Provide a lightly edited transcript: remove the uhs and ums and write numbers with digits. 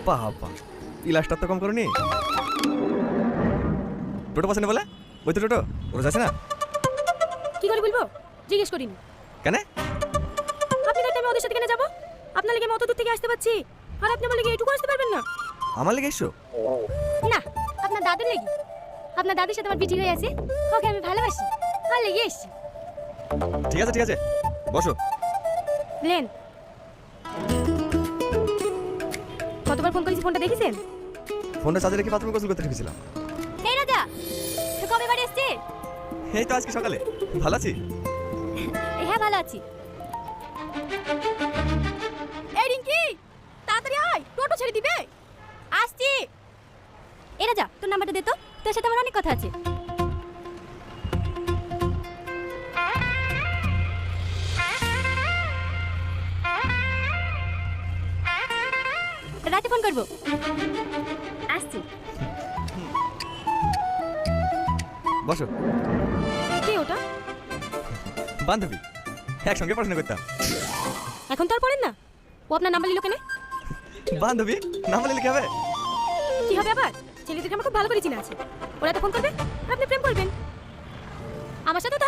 বাবা ইলাশটা তো কম করনি। টোটো পছন্দ বলে ওই তো টোটো ওরা যাচ্ছে না। কি করে বলবো জিজ্ঞেস করিনি। কেন? আপনি দেখতে আমি ওদের সাথে কেন যাবো? আপনার লেগে আমি অত দূর থেকে আসতে পারছি আর আপনি আমার লেগে এইটুকু আসতে পারবেন না? আমার লেগে এসো? না, আপনার দাদুর লেগে। আপনার দাদুর সাথে আমার বিটি হয়ে আছে, ওকে আমি ভালোবাসি, আর লেগে এসছি। ঠিক আছে ঠিক আছে, বসো। লেন। কতবার ফোন করেছি, ফোনটা দেখেছেন? ফোনটা চার্জে রেখে বাথরুমে গোসল করতে ঢুকেছিলাম। এই রাজা, কবে বাড়ি এসছে? এই তো আজকে সকালে। ভালো আছি? হ্যাঁ ভালো আছি। এই রিঙ্কি, তাড়াতাড়ি আয়, টোটো ছেড়ে দিবে। আসছি। এই রাজা, তোর নাম্বারটা দে তো, তোর সাথে আমার অনেক কথা আছে। রাতে ফোন করবো। আসছি। বসো। কে ওটা? বান্ধবী, একসঙ্গে পড়াশোনা করতাম। এখন তো আর পড়েন না। ও আপনার নাম্বার নিল কেন? বান্ধবী নাম বলে লিখে হবে? কি হবে আবার? ছেলেদেরকে আমার খুব ভালো করে চিনা আছে। ওরা তো ফোন করবে, আপনি প্রেম করবেন। আমার সাথে তো